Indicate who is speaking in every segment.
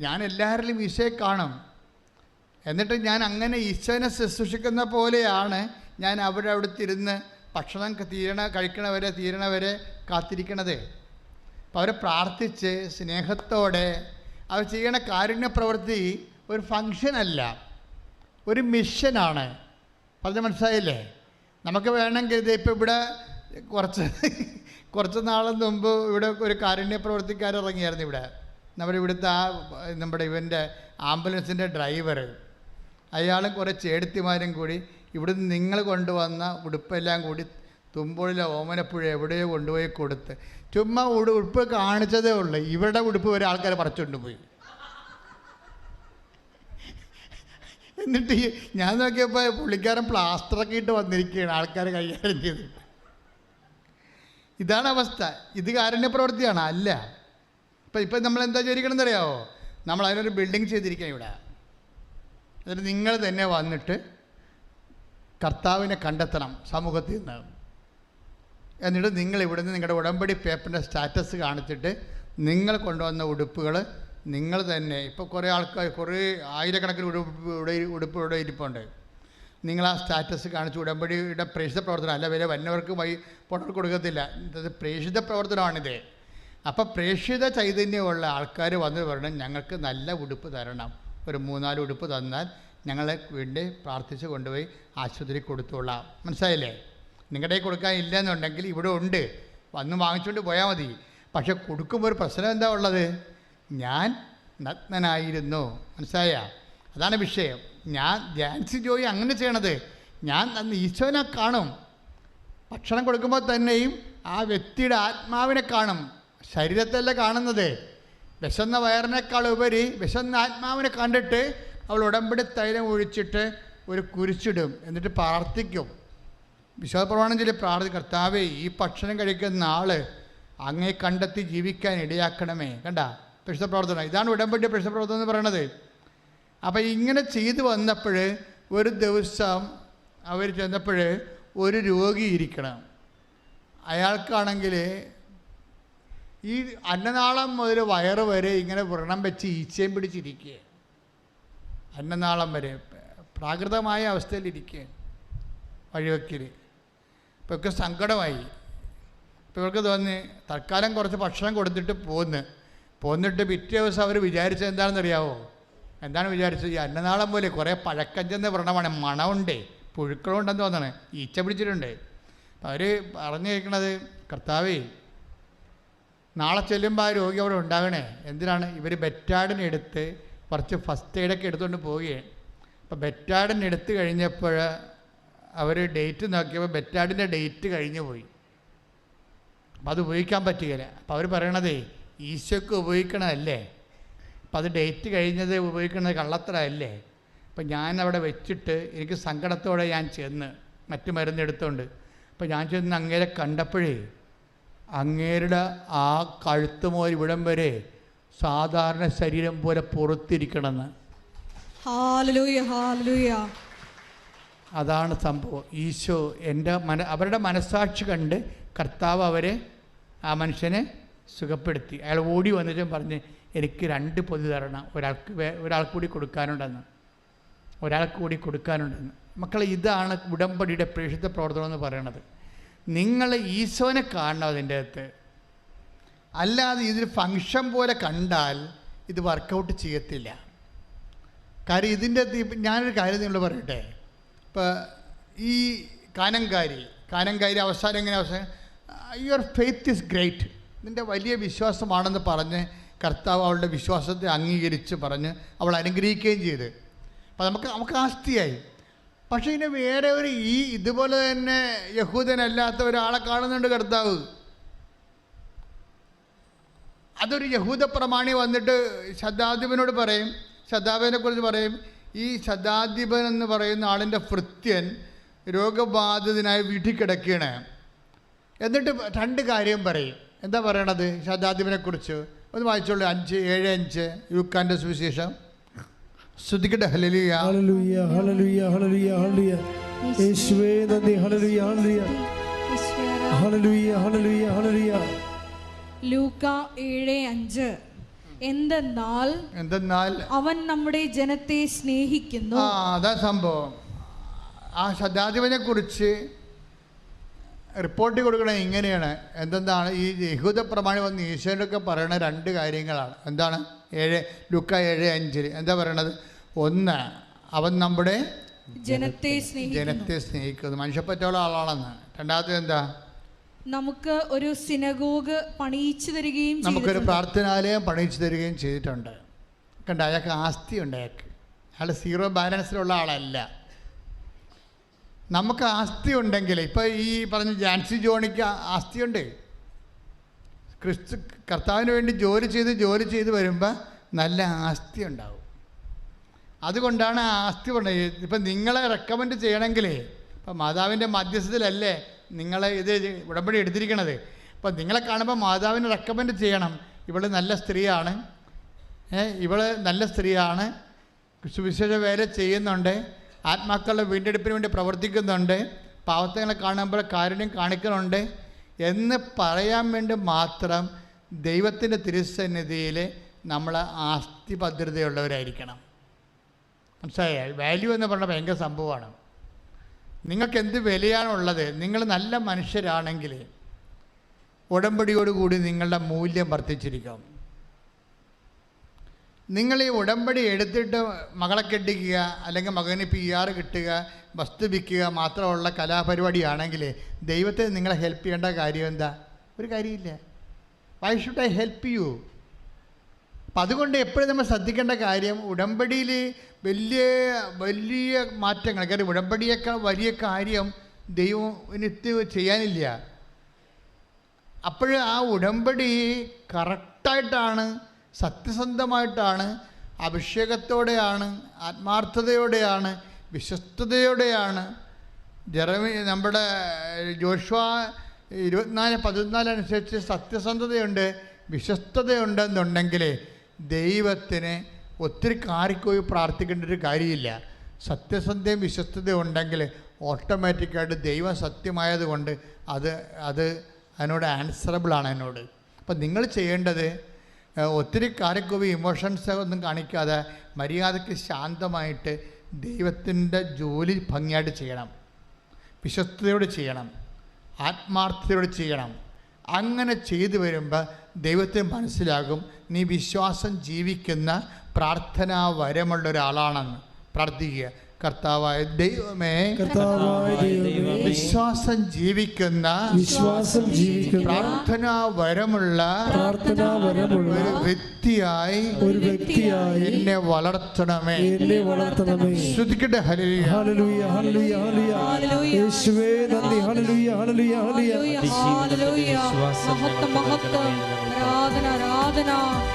Speaker 1: ഞാൻ എല്ലാവരിലും ഈശോയെ കാണും. എന്നിട്ട് ഞാൻ അങ്ങനെ ഈശോനെ ശുശ്രൂഷിക്കുന്ന പോലെയാണ് ഞാൻ അവിടുത്തിരുന്ന് ഭക്ഷണം തീരണവരെ കാത്തിരിക്കണത്. അപ്പോൾ അവരെ പ്രാർത്ഥിച്ച് സ്നേഹത്തോടെ അവർ ചെയ്യണ കാരുണ്യ പ്രവൃത്തി ഒരു ഫങ്ഷനല്ല, ഒരു മിഷനാണ്. പറഞ്ഞ മനസ്സിലായില്ലേ? നമുക്ക് വേണമെങ്കിൽ ഇത് ഇപ്പോൾ ഇവിടെ കുറച്ച് നാളും മുമ്പ് ഇവിടെ ഒരു കാരുണ്യ പ്രവർത്തിക്കാരിറങ്ങിയായിരുന്നു ഇവിടെ. ഇവിടുത്തെ നമ്മുടെ ഇവൻ്റെ ആംബുലൻസിൻ്റെ ഡ്രൈവർ, അയാളും കുറേ ചേടത്തിമാരും കൂടി ഇവിടുന്ന് നിങ്ങൾ കൊണ്ടുവന്ന ഉടുപ്പെല്ലാം കൂടി തുമ്പോളിലെ ഓമനപ്പുഴ എവിടെയോ കൊണ്ടുപോയി കൊടുത്ത് ചുമ്മാ ഉടുപ്പ് കാണിച്ചതേ ഉള്ളൂ. ഇവരുടെ ഉടുപ്പ് വരെ ആൾക്കാർ പറിച്ചുകൊണ്ട് പോയി. എന്നിട്ട് ഞാൻ നോക്കിയപ്പോൾ പുള്ളിക്കാരൻ പ്ലാസ്റ്ററൊക്കെ ഇട്ട് വന്നിരിക്കുകയാണ് ആൾക്കാർ കൈകാര്യം ചെയ്തിട്ട്. ഇതാണ് അവസ്ഥ. ഇത് കാരുണ്യ പ്രവൃത്തിയാണ്? അല്ല. ഇപ്പം നമ്മൾ എന്താ ചെയ്തിരിക്കണമെന്ന് അറിയാമോ? നമ്മൾ അതിനൊരു ബിൽഡിങ് ചെയ്തിരിക്കുക ഇവിടെ. എന്നിട്ട് നിങ്ങൾ തന്നെ വന്നിട്ട് കർത്താവിനെ കണ്ടെത്തണം സമൂഹത്തിൽ നിന്ന്. എന്നിട്ട് നിങ്ങൾ ഇവിടുന്ന് നിങ്ങളുടെ ഉടമ്പടി പേപ്പറിൻ്റെ സ്റ്റാറ്റസ് കാണിച്ചിട്ട് നിങ്ങൾ കൊണ്ടുവന്ന ഉടുപ്പുകൾ നിങ്ങൾ തന്നെ, ഇപ്പോൾ കുറേ ആൾക്കാർ കുറേ ആയിരക്കണക്കിന് ഉടുപ്പ് ഇവിടെ ഇരിപ്പുണ്ട്. നിങ്ങൾ ആ സ്റ്റാറ്റസ് കാണിച്ച് ഉടമ്പടിയുടെ പ്രേക്ഷിത പ്രവർത്തനം അല്ല, വരെ വന്നവർക്ക് പൊട്ടൽ കൊടുക്കത്തില്ല. ഇത് പ്രേക്ഷിത പ്രവർത്തനമാണിത്. അപ്പോൾ പ്രേക്ഷിത ചൈതന്യമുള്ള ആൾക്കാർ വന്ന് പറയണം ഞങ്ങൾക്ക് നല്ല ഉടുപ്പ് തരണം. ഒരു 3-4 ഉടുപ്പ് തന്നാൽ ഞങ്ങളെ വേണ്ടി പ്രാർത്ഥിച്ച് കൊണ്ടുപോയി ആശുപത്രി കൊടുത്തോളാം. മനസ്സിലായില്ലേ? നിങ്ങളുടെ കൊടുക്കാൻ ഇല്ലയെന്നുണ്ടെങ്കിൽ ഇവിടെ ഉണ്ട്, വന്ന് വാങ്ങിച്ചുകൊണ്ട് പോയാൽ മതി. പക്ഷെ കൊടുക്കുമ്പോൾ ഒരു പ്രശ്നം എന്താ ഉള്ളത്? ഞാൻ നഗ്നനായിരുന്നു. മനസ്സിലായ? അതാണ് വിഷയം. ഞാൻ ജാൻസി ജോയി അങ്ങനെ ചെയ്യണത്. ഞാൻ ഈശോനെ കാണും. ഭക്ഷണം കൊടുക്കുമ്പോൾ തന്നെയും ആ വ്യക്തിയുടെ ആത്മാവിനെ കാണും, ശരീരത്തല്ല കാണുന്നത്. വിശന്ന വയറിനേക്കാൾ ഉപരി വിശന്ന ആത്മാവിനെ കണ്ടിട്ട് അവൾ ഉടമ്പടി തൈലം ഒഴിച്ചിട്ട് ഒരു കുരിശിടും. എന്നിട്ട് പ്രാർത്ഥിക്കും. വിശ്വാസപ്രമാണം ചൊല്ലി പ്രാർത്ഥിക്കും, കർത്താവേ ഈ ഭക്ഷണം കഴിക്കുന്ന ആൾ അങ്ങേ കണ്ടെത്തി ജീവിക്കാൻ ഇടയാക്കണമേ. കണ്ട പ്രേക്ഷിത പ്രവർത്തനം. ഇതാണ് ഉടമ്പടി പ്രേക്ഷിത പ്രവർത്തനം എന്ന് പറയണത്. അപ്പം ഇങ്ങനെ ചെയ്തു വന്നപ്പോൾ ഒരു ദിവസം അവർ ചെന്നപ്പോൾ ഒരു രോഗി ഇരിക്കണം. അയാൾക്കാണെങ്കിൽ ഈ അന്നനാളം മുതൽ വയറ് വരെ ഇങ്ങനെ വ്രണം വെച്ച് ഈച്ചയും പിടിച്ചിരിക്കുക. അന്നനാളം വരെ പ്രാകൃതമായ അവസ്ഥയിലിരിക്കുക വഴിവെക്കിൽ. ഇപ്പോൾ ഒക്കെ സങ്കടമായി. ഇപ്പോൾ ഇവർക്ക് തോന്നി തൽക്കാലം കുറച്ച് ഭക്ഷണം കൊടുത്തിട്ട് പോന്നിട്ട് പിറ്റേ ദിവസം അവർ വിചാരിച്ചത് എന്താണെന്നറിയാവോ? എന്താണ് വിചാരിച്ചത്? ഈ അന്നനാളം പോലെ കുറേ പഴക്കം ചെന്ന വ്രണമാണ്, മണമുണ്ട്, പുഴുക്കളുണ്ടെന്ന് തോന്നണേ, ഈച്ച പിടിച്ചിട്ടുണ്ട്. അപ്പോൾ അവർ പറഞ്ഞു കേൾക്കണത്, കർത്താവേ നാളെ ചെല്ലുമ്പോൾ ആ രോഗി അവിടെ ഉണ്ടാകണേ. എന്തിനാണ്? ഇവർ ബെറ്റാഡിനെടുത്ത് കുറച്ച് ഫസ്റ്റ് എയ്ഡൊക്കെ എടുത്തുകൊണ്ട് പോവുകയാണ്. അപ്പോൾ ബെറ്റാഡിനെടുത്ത് കഴിഞ്ഞപ്പോൾ അവർ ഡേറ്റ് നോക്കിയപ്പോൾ ബെറ്റാഡിൻ്റെ ഡേറ്റ് കഴിഞ്ഞു പോയി. അപ്പം അത് ഉപയോഗിക്കാൻ പറ്റുകയില്ല. അപ്പോൾ അവർ പറയണതേ ഈശോയ്ക്ക് ഉപയോഗിക്കണമല്ലേ, അപ്പം അത് ഡേറ്റ് കഴിഞ്ഞത് ഉപയോഗിക്കുന്നത് കള്ളത്തരമല്ലേ. അപ്പം ഞാൻ അവിടെ വെച്ചിട്ട് എനിക്ക് സങ്കടത്തോടെ ഞാൻ ചെന്ന് മറ്റു മരുന്നെടുത്തുകൊണ്ട് അപ്പം ഞാൻ ചെന്ന് അങ്ങേരെ കണ്ടപ്പോഴേ അങ്ങേരുടെ ആ കഴുത്തുമോൽ ഇവിടം വരെ സാധാരണ ശരീരം പോലെ പുറത്തിരിക്കണമെന്ന്.
Speaker 2: Hallelujah, hallelujah.
Speaker 1: അതാണ് സംഭവം. ഈശോ അവരുടെ മനസ്സാക്ഷി കണ്ട് കർത്താവ് അവരെ ആ മനുഷ്യനെ സുഖപ്പെടുത്തി. അയാൾ ഓടി വന്നിട്ടും പറഞ്ഞ് എനിക്ക് 2 പൊതി തരണം, ഒരാൾക്ക് കൂടി കൊടുക്കാനുണ്ടെന്ന്. മക്കളെ, ഇതാണ് ഉടമ്പടിയുടെ പ്രേക്ഷിത പ്രവർത്തനം എന്ന് പറയണത്. നിങ്ങൾ ഈശോനെ കാണണം അതിൻ്റെ അകത്ത്. അല്ലാതെ ഇതൊരു ഫങ്ഷൻ പോലെ കണ്ടാൽ ഇത് വർക്കൗട്ട് ചെയ്യത്തില്ല. കാര്യം ഇതിൻ്റെ ഞാനൊരു കാര്യം നിങ്ങൾ പറയട്ടെ. ഇപ്പോൾ ഈ കാനങ്കാരി അവസാനം എങ്ങനെ അവസാനം, യുവർ ഫെയ്ത്ത് ഈസ് ഗ്രേറ്റ്, നിൻ്റെ വലിയ വിശ്വാസമാണെന്ന് പറഞ്ഞ് കർത്താവ് അവളുടെ വിശ്വാസത്തെ അംഗീകരിച്ച് പറഞ്ഞ് അവൾ അനുഗ്രഹിക്കുകയും ചെയ്ത്. അപ്പോൾ നമുക്ക് ആസ്തിയായി. പക്ഷേ ഇതിന് വേറെ ഇതുപോലെ തന്നെ യഹൂദനല്ലാത്ത ഒരാളെ കാണുന്നുണ്ട് കർത്താവ്. അതൊരു യഹൂദ പ്രമാണി വന്നിട്ട് ശതാധിപനോട് പറയും, ശതാധിപനെക്കുറിച്ച് പറയും, ഈ ശതാധിപൻ എന്ന് പറയുന്ന ആളിൻ്റെ ഭൃത്യൻ രോഗബാധിതനായി വീട്ടിൽ കിടക്കുകയാണ്. എന്നിട്ട് 2 കാര്യം പറയും. എന്താ പറയണത് ശതാധിപനെക്കുറിച്ച്? ഒന്ന് വായിച്ചോളൂ. 5:7-5 യൂക്കാൻ്റെ സുവിശേഷം. സ്തുതിക്കട്ടെ. ഹല്ലേലൂയ,
Speaker 3: ഹല്ലേലൂയ, ഹല്ലേലൂയ, ഹല്ലേലൂയ, ഹല്ലേലൂയ. യേശുവേ നന്ദി. ഹല്ലേലൂയ, ഹല്ലേലൂയ, ഹല്ലേലൂയ, ഹല്ലേലൂയ, ഹല്ലേലൂയ.
Speaker 2: ലൂക്ക 7:5. എന്തെന്നാൽ അവൻ നമ്മുടെ ജനത്തെ സ്നേഹിക്കുന്നു.
Speaker 1: അതാ സംഭവം. ആ ശതാധിപനെ കുറിച്ച് റിപ്പോർട്ട് കൊടുക്കണത് ഇങ്ങനെയാണ്. എന്തെന്താണ് ഈ യഹൂദ പ്രമാണി വന്ന് ഈശോയൊക്കെ പറയുന്ന രണ്ട് കാര്യങ്ങളാണ്. എന്താണ്? ലൂക്ക 7:5 എന്താ പറയണത്? ഒന്ന്, അവൻ നമ്മുടെ
Speaker 2: ജനത്തെ
Speaker 1: സ്നേഹിക്കുന്നു, മനുഷ്യപ്പറ്റുള്ള ആളാണെന്ന്. രണ്ടാമത്തെ എന്താ?
Speaker 2: നമുക്ക് ഒരു സിനഗോഗ് പണിയിച്ചു തരികയും
Speaker 1: നമുക്കൊരു പ്രാർത്ഥനാലയം പണിയിച്ചു തരികയും ചെയ്തിട്ടുണ്ട്. കണ്ട, അയാൾക്ക് ആസ്തിയുണ്ട്. അയാൾ സീറോ ബാലൻസിലുള്ള ആളല്ല. നമുക്ക് ആസ്തി ഉണ്ടെങ്കിൽ, ഇപ്പോൾ ഈ പറഞ്ഞ ജാൻസി ജോണിക്ക് ആസ്തിയുണ്ട്. കർത്താവിന് വേണ്ടി ജോലി ചെയ്ത് വരുമ്പോൾ നല്ല ആസ്തി ഉണ്ടാവും. അതുകൊണ്ടാണ് ആ ആസ്തി കൊണ്ടത്. ഇപ്പം നിങ്ങളെ റെക്കമെൻഡ് ചെയ്യണമെങ്കിലേ, ഇപ്പം മാതാവിൻ്റെ മധ്യസ്ഥത്തിലല്ലേ നിങ്ങൾ ഇത് ഉടമ്പടി എടുത്തിരിക്കണത്. അപ്പം നിങ്ങളെ കാണുമ്പോൾ മാതാവിനെ റെക്കമെൻഡ് ചെയ്യണം. ഇവൾ നല്ല സ്ത്രീയാണ്, നല്ല സ്ത്രീയാണ്, സുവിശേഷ വേല ചെയ്യുന്നുണ്ട്, ആത്മാക്കളുടെ വീണ്ടെടുപ്പിന് വേണ്ടി പ്രവർത്തിക്കുന്നുണ്ട്, പാവത്തങ്ങളെ കാണുമ്പോൾ കാരുണ്യം കാണിക്കുന്നുണ്ട് എന്ന് പറയാൻ വേണ്ടി മാത്രം ദൈവത്തിൻ്റെ തിരുസന്നിധിയിൽ നമ്മൾ ആസ്തി ഭദ്രതയുള്ളവരായിരിക്കണം. മനസ്സിലായ? വാല്യൂ എന്ന് പറഞ്ഞാൽ ഭയങ്കര സംഭവമാണ്. നിങ്ങൾക്ക് എന്ത് വിലയാണുള്ളത്? നിങ്ങൾ നല്ല മനുഷ്യരാണെങ്കിൽ ഉടമ്പടിയോടുകൂടി നിങ്ങളുടെ മൂല്യം വർദ്ധിച്ചിരിക്കും. നിങ്ങൾ ഈ ഉടമ്പടി എടുത്തിട്ട് മകളെ കെട്ടിക്കുക, അല്ലെങ്കിൽ മകന് PR കിട്ടുക, വസ്തു വിൽക്കുക മാത്രമുള്ള കലാപരിപാടിയാണെങ്കിൽ ദൈവത്തെ നിങ്ങളെ ഹെൽപ്പ് ചെയ്യേണ്ട കാര്യം എന്താ? ഒരു കാര്യമില്ല. Why should I help you? അപ്പം അതുകൊണ്ട് എപ്പോഴും നമ്മൾ ശ്രദ്ധിക്കേണ്ട കാര്യം, ഉടമ്പടിയിൽ വലിയ മാറ്റങ്ങൾ, കാര്യം ഉടമ്പടിയേക്കാൾ വലിയ കാര്യം ദൈവത്തിന് ചെയ്യാനില്ല. അപ്പോൾ ആ ഉടമ്പടി കറക്റ്റായിട്ടാണ്, സത്യസന്ധമായിട്ടാണ്, അഭിഷേകത്തോടെയാണ്, ആത്മാർത്ഥതയോടെയാണ്, വിശ്വസ്തയോടെയാണ്. നമ്മുടെ ജോഷുവ 24:14 അനുസരിച്ച് സത്യസന്ധതയുണ്ട്, വിശ്വസ്തതയുണ്ടെന്നുണ്ടെങ്കിൽ ദൈവത്തിന് ഒത്തിരി കാറിപ്പോയി പ്രാർത്ഥിക്കേണ്ട ഒരു കാര്യമില്ല. സത്യസന്ധയും വിശ്വസ്തതയും ഉണ്ടെങ്കിൽ ഓട്ടോമാറ്റിക്കായിട്ട് ദൈവം സത്യമായതുകൊണ്ട് അതിനോട് ആൻസറബിളാണ് എന്നോട്. അപ്പം നിങ്ങൾ ചെയ്യേണ്ടത് ഒത്തിരി കാരക്കോവി ഇമോഷൻസ് ഒന്നും കാണിക്കാതെ മര്യാദയ്ക്ക് ശാന്തമായിട്ട് ദൈവത്തിൻ്റെ ജോലി ഭംഗിയായിട്ട് ചെയ്യണം, വിശ്വസ്തയോട് ചെയ്യണം, ആത്മാർത്ഥതയോട് ചെയ്യണം. അങ്ങനെ ചെയ്തു വരുമ്പോൾ ദൈവത്തിന് മനസ്സിലാകും നീ വിശ്വാസം ജീവിക്കുന്ന പ്രാർത്ഥനാ വരമുള്ള ഒരാളാണെന്ന്. പ്രാർത്ഥിക്കുക, കർത്താവായ ദൈവമേ, വിശ്വാസം ജീവിക്കുന്ന പ്രാർത്ഥനാ വരമുള്ള ഒരു വ്യക്തിയായി എന്നെ വളർത്തണമേ. ശ്രദ്ധിക്കട്ടെ. ഹല്ലേലൂയ,
Speaker 3: ഹല്ലേലൂയ, ഹല്ലേലൂയ, ഹല്ലേലൂയ. യേശുവേ നന്ദി. ഹല്ലേലൂയ, ഹല്ലേലൂയ, ഹല്ലേലൂയ.
Speaker 2: ആരാധന.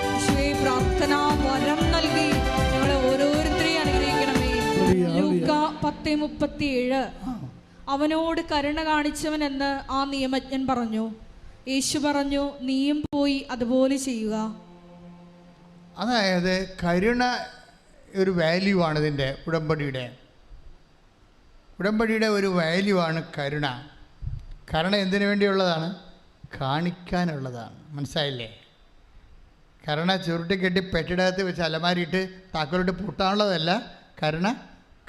Speaker 2: യേശുവേ, പ്രാർത്ഥനാ വരം നൽകി ഞങ്ങളെ ഓരോരുത്തരെയും അനുഗ്രഹിക്കണമേ. ലൂക്ക 10:37 അവനോട് കരുണ കാണിച്ചവനെന്ന് ആ നിയമജ്ഞൻ പറഞ്ഞു. യേശു പറഞ്ഞു, നീയും പോയി അതുപോലെ ചെയ്യുക.
Speaker 1: അതായത് കരുണ ഒരു വാല്യൂ ആണ്. ഇതിൻ്റെ ഉടമ്പടിയുടെ ഒരു വാല്യൂ ആണ് കരുണ. കരുണ എന്തിനു വേണ്ടിയുള്ളതാണ്? കാണിക്കാനുള്ളതാണ്. മനസ്സിലായില്ലേ? കരുണ ചുരുട്ടിക്കെട്ടി പെട്ടിടകത്ത് വെച്ച് അലമാരിയിട്ട് താക്കോലിട്ട് പൂട്ടാനുള്ളതല്ല, കരുണ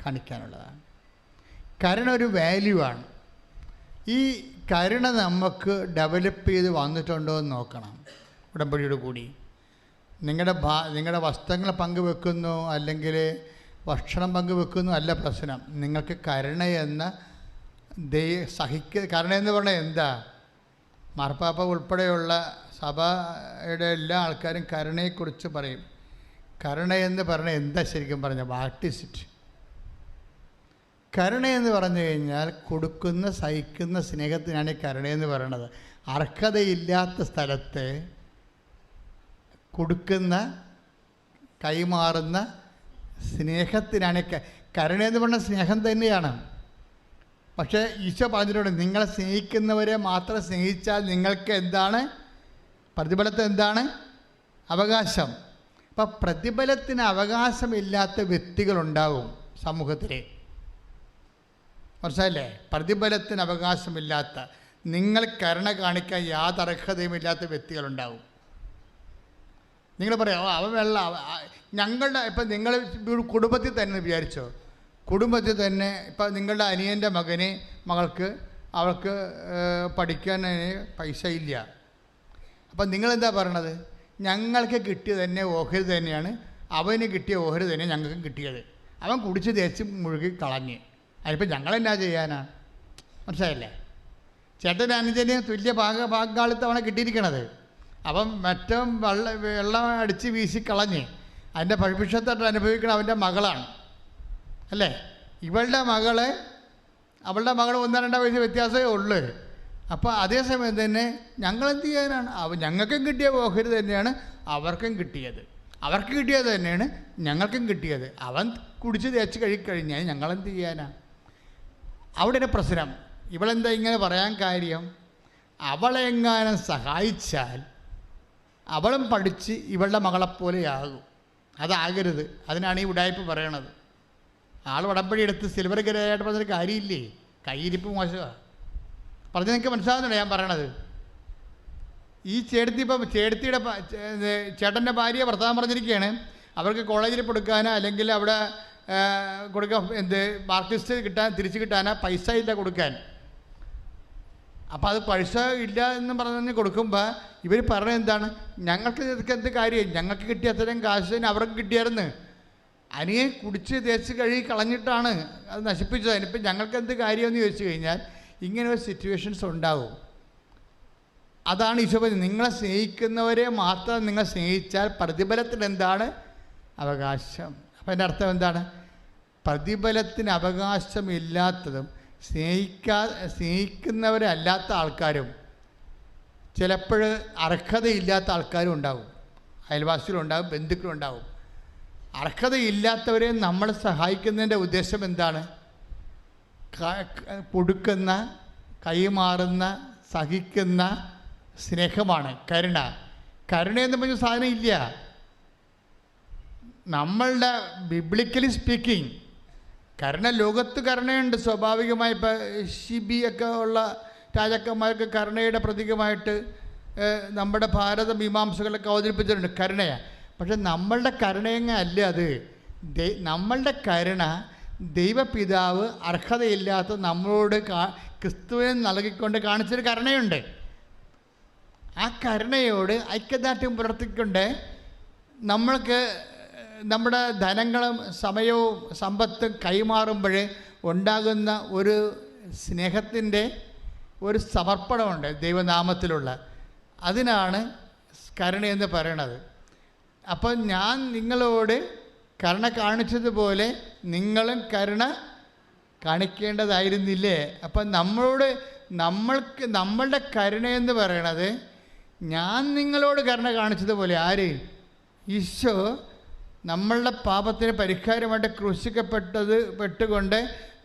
Speaker 1: കാണിക്കാനുള്ളതാണ്. കരുണ ഒരു വാല്യൂ ആണ്. ഈ കരുണ നമുക്ക് ഡെവലപ്പ് ചെയ്ത് വന്നിട്ടുണ്ടോ എന്ന് നോക്കണം. ഉടമ്പടിയോട് കൂടി നിങ്ങളുടെ വസ്ത്രങ്ങൾ പങ്കുവെക്കുന്നു, അല്ലെങ്കിൽ ഭക്ഷണം പങ്കുവെക്കുന്നു അല്ല പ്രശ്നം. നിങ്ങൾക്ക് കരുണയെന്ന കരുണയെന്ന് പറഞ്ഞാൽ എന്താ? മാർപ്പാപ്പ ഉൾപ്പെടെയുള്ള സഭയുടെ എല്ലാ ആൾക്കാരും കരുണയെക്കുറിച്ച് പറയും. കരുണയെന്ന് പറഞ്ഞാൽ എന്താ ശരിക്കും പറഞ്ഞാൽ? What is it? കരുണയെന്ന് പറഞ്ഞു കഴിഞ്ഞാൽ കൊടുക്കുന്ന, സഹിക്കുന്ന സ്നേഹത്തിനാണ് ഈ കരുണയെന്ന് പറയണത്. അർഹതയില്ലാത്ത സ്ഥലത്ത് കൊടുക്കുന്ന, കൈമാറുന്ന സ്നേഹത്തിനാണ് കരുണയെന്ന് പറഞ്ഞ സ്നേഹം തന്നെയാണ്. പക്ഷേ ഈശോ പറഞ്ഞിട്ടുണ്ട്, നിങ്ങളെ സ്നേഹിക്കുന്നവരെ മാത്രം സ്നേഹിച്ചാൽ നിങ്ങൾക്ക് എന്താണ് പ്രതിഫലത്തിന്? എന്താണ് അവകാശം? അപ്പം പ്രതിഫലത്തിന് അവകാശമില്ലാത്ത വ്യക്തികളുണ്ടാവും സമൂഹത്തിൽ. മനസ്സിലായില്ലേ? പ്രതിഫലത്തിന് അവകാശമില്ലാത്ത, നിങ്ങൾ കരുണ കാണിക്കാൻ യാതൊരു അർഹതയുമില്ലാത്ത വ്യക്തികളുണ്ടാവും. നിങ്ങൾ പറയാം അവൻ ഞങ്ങളുടെ ഇപ്പം നിങ്ങൾ കുടുംബത്തിൽ തന്നെ വിചാരിച്ചോ, കുടുംബത്തിൽ തന്നെ ഇപ്പം നിങ്ങളുടെ അനിയൻ്റെ മകൾക്ക് അവൾക്ക് പഠിക്കാൻ പൈസ ഇല്ല. അപ്പം നിങ്ങളെന്താ പറയണത്? ഞങ്ങൾക്ക് കിട്ടിയത് തന്നെ ഓഹരി തന്നെയാണ്, അവന് കിട്ടിയ ഓഹരി തന്നെ ഞങ്ങൾക്കും കിട്ടിയത്. അവൻ കുടിച്ച് തേച്ച് മുഴുകി കളഞ്ഞ്. അതിപ്പോൾ ഞങ്ങളെന്നാ ചെയ്യാനാണ്? മനസ്സിലായില്ലേ? ചേട്ടൻ അനുജന് തുല്യ പങ്കാളിത്തമാണ് കിട്ടിയിരിക്കണത്. അപ്പം മറ്റേ വെള്ളം അടിച്ച് വീശി കളഞ്ഞ് അതിൻ്റെ ഭവിഷ്യത്തായിട്ട് അനുഭവിക്കണം അവൻ്റെ മകളാണ് അല്ലേ? അവളുടെ മകൾ 1-2 വയസ്സ് വ്യത്യാസമേ ഉള്ളൂ. അപ്പോൾ അതേസമയം തന്നെ ഞങ്ങളെന്ത് ചെയ്യാനാണ്? ഞങ്ങൾക്കും കിട്ടിയ ഓഹരി തന്നെയാണ് അവർക്കും കിട്ടിയത്, അവർക്ക് കിട്ടിയത് തന്നെയാണ് ഞങ്ങൾക്കും കിട്ടിയത്. അവൻ കുടിച്ച് തേച്ച് കഴിക്കഴിഞ്ഞാൽ ഞങ്ങളെന്ത് ചെയ്യാനാണ്? അവിടെ പ്രശ്നം. ഇവളെന്താ ഇങ്ങനെ പറയാൻ കാര്യം? അവളെങ്ങാനും സഹായിച്ചാൽ അവളും പഠിച്ച് ഇവളുടെ മകളെപ്പോലെയാകും. അതാകരുത്. അതിനാണ് ഈ ഉടായ്പ് പറയണത്. ആൾ ഉടമ്പടി എടുത്ത് സിൽവർ ഗ്രേയായിട്ട് പറഞ്ഞൊരു കാര്യമില്ലേ? കയ്യിരിപ്പ് മോശമാണ്. പറഞ്ഞ് നിങ്ങൾക്ക് മനസ്സിലാകുന്നുണ്ടോ ഞാൻ പറയണത്? ഈ ചേട്ടത്തിയുടെ ചേട്ടൻ്റെ ഭാര്യ ഭർത്താവ് പറഞ്ഞിരിക്കുകയാണ് അവർക്ക് കോളേജിൽ കൊടുക്കാനോ അല്ലെങ്കിൽ അവിടെ മാർക്ക് ലിസ്റ്റ് തിരിച്ച് കിട്ടാനോ പൈസ ഇല്ല കൊടുക്കാൻ. അപ്പോൾ അത് പൈസ ഇല്ല എന്ന് പറഞ്ഞ് കൊടുക്കുമ്പോൾ ഇവർ പറഞ്ഞത് എന്താണ്? ഞങ്ങൾക്ക് ഇതൊക്കെ എന്ത് കാര്യം, ഞങ്ങൾക്ക് കിട്ടിയ അത്രയും കാശ് അവർക്ക് കിട്ടിയായിരുന്നു. അനിയെ കുടിച്ച് തേച്ച് കഴുകി കളഞ്ഞിട്ടാണ് അത് നശിപ്പിച്ചത്. അതിനിപ്പോൾ ഞങ്ങൾക്ക് എന്ത് കാര്യമെന്ന് ചോദിച്ചു കഴിഞ്ഞാൽ ഇങ്ങനെ ഒരു സിറ്റുവേഷൻസ് ഉണ്ടാവും. അതാണ് ഈശോ പറഞ്ഞത്, നിങ്ങളെ സ്നേഹിക്കുന്നവരെ മാത്രം നിങ്ങൾ സ്നേഹിച്ചാൽ പ്രതിഫലത്തിന് എന്താണ് അവകാശം. അപ്പം എൻ്റെ അർത്ഥം എന്താണ്? പ്രതിഫലത്തിന് അവകാശമില്ലാത്തതും സ്നേഹിക്കുന്നവരെ അല്ലാത്ത ആൾക്കാരും ചിലപ്പോൾ അർഹതയില്ലാത്ത ആൾക്കാരും ഉണ്ടാവും, അയൽവാസികളുണ്ടാവും, ബന്ധുക്കളുണ്ടാവും. അർഹതയില്ലാത്തവരെ നമ്മൾ സഹായിക്കുന്നതിൻ്റെ ഉദ്ദേശം എന്താണ്? കൊടുക്കുന്ന, കൈമാറുന്ന, സഹിക്കുന്ന സ്നേഹമാണ് കരുണ. കരുണയെന്ന് പറഞ്ഞ സാധനം ഇല്ല. നമ്മളുടെ ബിബ്ലിക്കലി സ്പീക്കിംഗ് കരുണ, ലോകത്ത് കരുണയുണ്ട് സ്വാഭാവികമായി. ഇപ്പോൾ ഷിബിയൊക്കെ ഉള്ള രാജാക്കന്മാർക്ക് കരുണയുടെ പ്രതീകമായിട്ട് നമ്മുടെ ഭാരത മീമാംസകളൊക്കെ അവതരിപ്പിച്ചിട്ടുണ്ട് കരുണയാണ്. പക്ഷെ നമ്മളുടെ കരുണയങ്ങ അല്ല അത്. നമ്മളുടെ കരുണ ദൈവപിതാവ് അർഹതയില്ലാത്ത നമ്മളോട് ക്രിസ്തുവിനെ നൽകിക്കൊണ്ട് കാണിച്ചൊരു കരുണയുണ്ട്. ആ കരുണയോട് ഐക്യദാർഢ്യം പുലർത്തിക്കൊണ്ട് നമ്മൾക്ക് നമ്മുടെ ധനങ്ങളും സമയവും സമ്പത്തും കൈമാറുമ്പോൾ ഉണ്ടാകുന്ന ഒരു സ്നേഹത്തിൻ്റെ ഒരു സമർപ്പണമുണ്ട് ദൈവനാമത്തിലുള്ള. അതിനാണ് കരുണയെന്ന് പറയണത്. അപ്പം ഞാൻ നിങ്ങളോട് കരുണ കാണിച്ചതുപോലെ നിങ്ങളും കരുണ കാണിക്കേണ്ടതായിരുന്നില്ലേ? അപ്പം നമ്മളുടെ കരുണയെന്ന് പറയണത് ഞാൻ നിങ്ങളോട് കരുണ കാണിച്ചതുപോലെ. ആര്? ഈശോ നമ്മളുടെ പാപത്തിന് പരിഹാരമായിട്ട് ക്രൂശിക്കപ്പെട്ടുകൊണ്ട്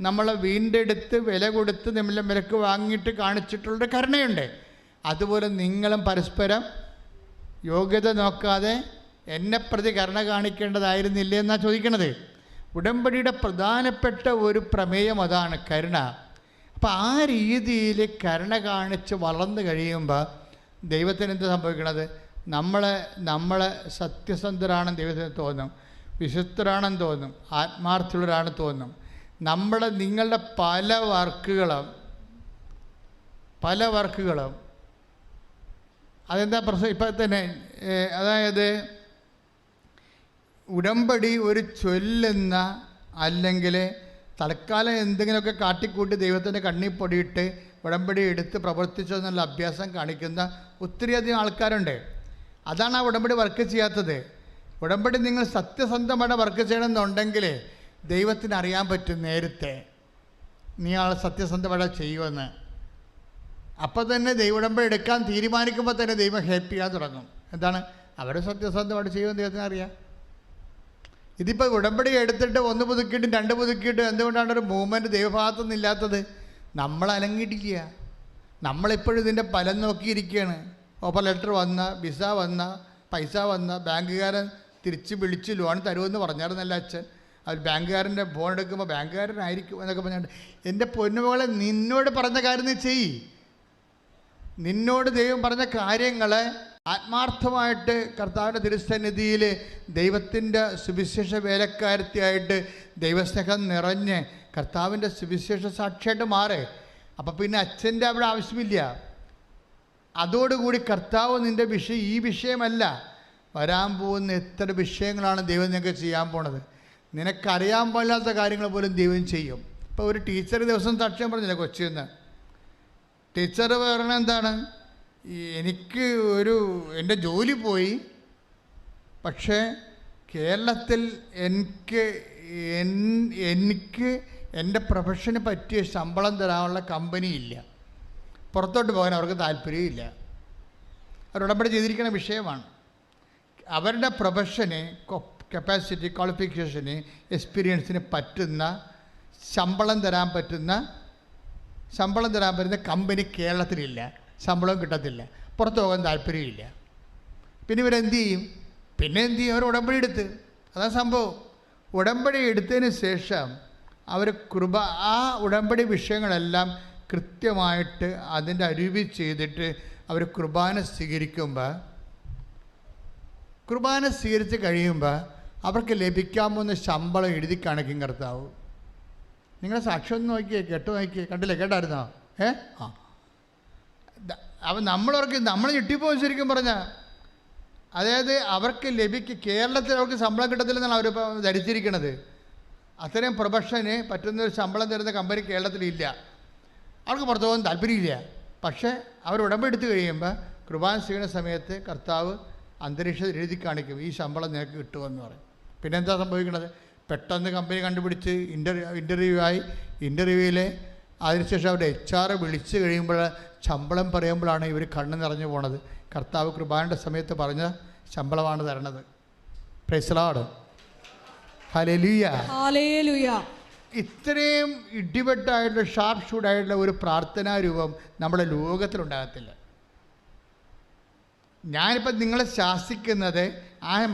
Speaker 1: നമ്മളെ വീണ്ടെടുത്ത് വില കൊടുത്ത് നമ്മളെ വിലക്ക് വാങ്ങിയിട്ട് കാണിച്ചിട്ടുള്ളൊരു കരുണയുണ്ട്. അതുപോലെ നിങ്ങളും പരസ്പരം യോഗ്യത നോക്കാതെ എന്നെ പ്രതി കരുണ കാണിക്കേണ്ടതായിരുന്നില്ലേ എന്നാണ് ചോദിക്കണത്. ഉടമ്പടിയുടെ പ്രധാനപ്പെട്ട ഒരു പ്രമേയം അതാണ്, കരുണ. അപ്പം ആ രീതിയിൽ കരുണ കാണിച്ച് വളർന്നു കഴിയുമ്പോൾ ദൈവത്തിന് എന്ത് സംഭവിക്കണത്? നമ്മളെ സത്യസന്ധരാണെന്ന് ദൈവത്തിന് തോന്നും, വിശുദ്ധരാണെന്ന് തോന്നും, ആത്മാർത്ഥമുള്ളവരാണെന്ന് തോന്നും. നിങ്ങളുടെ പല വർക്കുകളും അതെന്താ പ്രശ്നം? ഇപ്പം തന്നെ അതായത് ഉടമ്പടി ഒരു ചൊല്ലുന്ന അല്ലെങ്കിൽ തൽക്കാലം എന്തെങ്കിലുമൊക്കെ കാട്ടിക്കൂട്ടി ദൈവത്തിൻ്റെ കണ്ണിൽ പൊടിയിട്ട് ഉടമ്പടി എടുത്ത് പ്രവർത്തിച്ചെന്നുള്ള അഭ്യാസം കാണിക്കുന്ന ഒത്തിരിയധികം ആൾക്കാരുണ്ട്. അതാണ് ആ ഉടമ്പടി വർക്ക് ചെയ്യാത്തത്. ഉടമ്പടി നിങ്ങൾ സത്യസന്ധമായിട്ട് വർക്ക് ചെയ്യണമെന്നുണ്ടെങ്കിൽ ദൈവത്തിന് അറിയാൻ പറ്റും നേരത്തെ നീ ആൾ സത്യസന്ധമായിട്ട് ചെയ്യുമെന്ന്. അപ്പോൾ തന്നെ ഉടമ്പടി എടുക്കാൻ തീരുമാനിക്കുമ്പോൾ തന്നെ ദൈവം ഹെൽപ്പ് ചെയ്യാൻ തുടങ്ങും. എന്താണ്? അവർ സത്യസന്ധമായിട്ട് ചെയ്യുമെന്ന് ദൈവത്തിന് അറിയാം. ഇതിപ്പോൾ ഉടമ്പടി എടുത്തിട്ട് 1 പുതുക്കിയിട്ടും 2 പുതുക്കിയിട്ടും എന്തുകൊണ്ടാണ് ഒരു മൂവ്മെൻറ്റ് ദൈവഭാഗത്തുനിന്ന് ഇല്ലാത്തത്? നമ്മൾ അനങ്ങിയിട്ടില്ല. നമ്മളിപ്പോഴും ഇതിൻ്റെ ഫലം നോക്കിയിരിക്കുകയാണ്. ഓഫർ ലെറ്റർ വന്ന, വിസ വന്ന, പൈസ വന്ന, ബാങ്കുകാരൻ തിരിച്ച് വിളിച്ച് ലോൺ തരുമെന്ന് പറഞ്ഞായിരുന്നല്ല അച്ഛൻ. അത് ബാങ്കുകാരൻ്റെ ഫോൺ എടുക്കുമ്പോൾ ബാങ്കുകാരനായിരിക്കും എന്നൊക്കെ പറഞ്ഞിട്ട്, എൻ്റെ പൊന്നുമകളെ നിന്നോട് പറഞ്ഞ കാര്യം നീ ചെയ്യ്. നിന്നോട് ദൈവം പറഞ്ഞ കാര്യങ്ങൾ ആത്മാർത്ഥമായിട്ട് കർത്താവിൻ്റെ തിരുസന്നിധിയിൽ ദൈവത്തിൻ്റെ സുവിശേഷ വേലക്കാരത്തിയായിട്ട് ദൈവസ്നേഹം നിറഞ്ഞ് കർത്താവിൻ്റെ സുവിശേഷ സാക്ഷിയായിട്ട് മാറേ. അപ്പം പിന്നെ അച്ഛൻ്റെ അവിടെ ആവശ്യമില്ല. അതോടുകൂടി കർത്താവ് നിൻ്റെ വിഷയം ഈ വിഷയമല്ല, വരാൻ പോകുന്ന എത്ര വിഷയങ്ങളാണ് ദൈവം നിനക്ക് ചെയ്യാൻ പോണത്. നിനക്കറിയാൻ പാടില്ലാത്ത കാര്യങ്ങൾ പോലും ദൈവം ചെയ്യും. ഇപ്പോൾ ഒരു ടീച്ചർ ദിവസം സാക്ഷ്യം പറഞ്ഞില്ല കൊച്ചിന്ന്. ടീച്ചർ പറയണ എന്താണ്, എനിക്ക് എൻ്റെ ജോലി പോയി, പക്ഷേ കേരളത്തിൽ എനിക്ക് എൻ്റെ പ്രൊഫഷന് പറ്റിയ ശമ്പളം തരാനുള്ള കമ്പനിയില്ല, പുറത്തോട്ട് പോകാൻ അവർക്ക് താല്പര്യമില്ല. അവർ ഉടമ്പടി ചെയ്തിരിക്കുന്ന വിഷയമാണ്. അവരുടെ പ്രൊഫഷന്, കപ്പാസിറ്റി, ക്വാളിഫിക്കേഷന്, എക്സ്പീരിയൻസിന് പറ്റുന്ന ശമ്പളം തരാൻ പറ്റുന്ന കമ്പനി കേരളത്തിലില്ല, ശമ്പളവും കിട്ടത്തില്ല, പുറത്ത് പോകാൻ താല്പര്യമില്ല. പിന്നെ ഇവരെന്ത് ചെയ്യും? അവർ ഉടമ്പടി എടുത്ത്. അതാ സംഭവം. ഉടമ്പടി എടുത്തതിന് ശേഷം അവർ ആ ഉടമ്പടി വിഷയങ്ങളെല്ലാം കൃത്യമായിട്ട് അതിൻ്റെ അരുവി ചെയ്തിട്ട് അവർ കുർബാന സ്വീകരിച്ച് കഴിയുമ്പോൾ അവർക്ക് ലഭിക്കാമെന്ന ശമ്പളം എഴുതി കാണിക്കും കർത്താവ്. നിങ്ങളെ സാക്ഷ്യം ഒന്ന് നോക്കിയേ, കണ്ടില്ലേ, കേട്ടായിരുന്നോ? അപ്പം നമ്മൾ ഞെട്ടിപ്പോകും ശരിക്കും പറഞ്ഞാൽ. അതായത് അവർക്ക് കേരളത്തിൽ അവർക്ക് ശമ്പളം കിട്ടത്തില്ലെന്നാണ് അവരിപ്പോൾ ധരിച്ചിരിക്കുന്നത്. അത്രയും പ്രൊഫഷന് പറ്റുന്നൊരു ശമ്പളം തരുന്ന കമ്പനി കേരളത്തിലില്ല, അവർക്ക് പുറത്തു പോകാൻ താല്പര്യമില്ല. പക്ഷേ അവർ ഉടമ്പെടുത്ത് കഴിയുമ്പോൾ കുർബാന ചെയ്യുന്ന സമയത്ത് കർത്താവ് അന്തരീക്ഷത്തിൽ എഴുതി കാണിക്കും, ഈ ശമ്പളം നിനക്ക് കിട്ടുമെന്ന് പറയും. പിന്നെ എന്താ സംഭവിക്കുന്നത്? പെട്ടെന്ന് കമ്പനി കണ്ടുപിടിച്ച് ഇൻ്റർവ്യൂവിൽ അതിനുശേഷം അവരുടെ HR വിളിച്ച് കഴിയുമ്പോൾ ശമ്പളം പറയുമ്പോഴാണ് ഇവർ കണ്ണ് നിറഞ്ഞു പോണത്. കർത്താവ് കുർബാനയുടെ സമയത്ത് പറഞ്ഞ ശമ്പളമാണ് തരണത്. Praise the Lord. ഹല്ലേലൂയ. ഇത്രയും ഇടിവെട്ടായിട്ടുള്ള ഷാർപ്പ് ഷൂട്ടായിട്ടുള്ള ഒരു പ്രാർത്ഥനാ രൂപം നമ്മുടെ ലോകത്തിലുണ്ടാകത്തില്ല. ഞാനിപ്പോൾ നിങ്ങളെ ശാസിക്കുന്നത്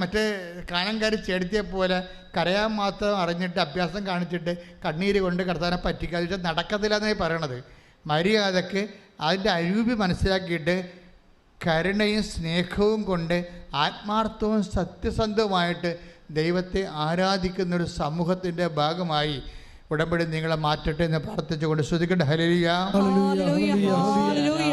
Speaker 1: മറ്റേ കാനംകാരി ചേർത്തിയെ പോലെ കരയാൻ മാത്രം അറിഞ്ഞിട്ട് അഭ്യാസം കാണിച്ചിട്ട് കണ്ണീര് കൊണ്ട് കർത്താവിനെ പറ്റിക്കാതെ നടക്കത്തില്ല എന്നായി പറയണത്. മര്യാദക്ക് അതിൻ്റെ അരൂപി മനസ്സിലാക്കിയിട്ട് കരുണയും സ്നേഹവും കൊണ്ട് ആത്മാർത്ഥവും സത്യസന്ധവുമായിട്ട് ദൈവത്തെ ആരാധിക്കുന്നൊരു സമൂഹത്തിൻ്റെ ഭാഗമായി ഉടമ്പടി നിങ്ങളെ മാറ്റട്ടെ എന്ന് പ്രാർത്ഥിച്ചുകൊണ്ട് ശ്രുതിക്കട്ടെ. ഹല്ലേലൂയ.
Speaker 2: ഹല്ലേലൂയ.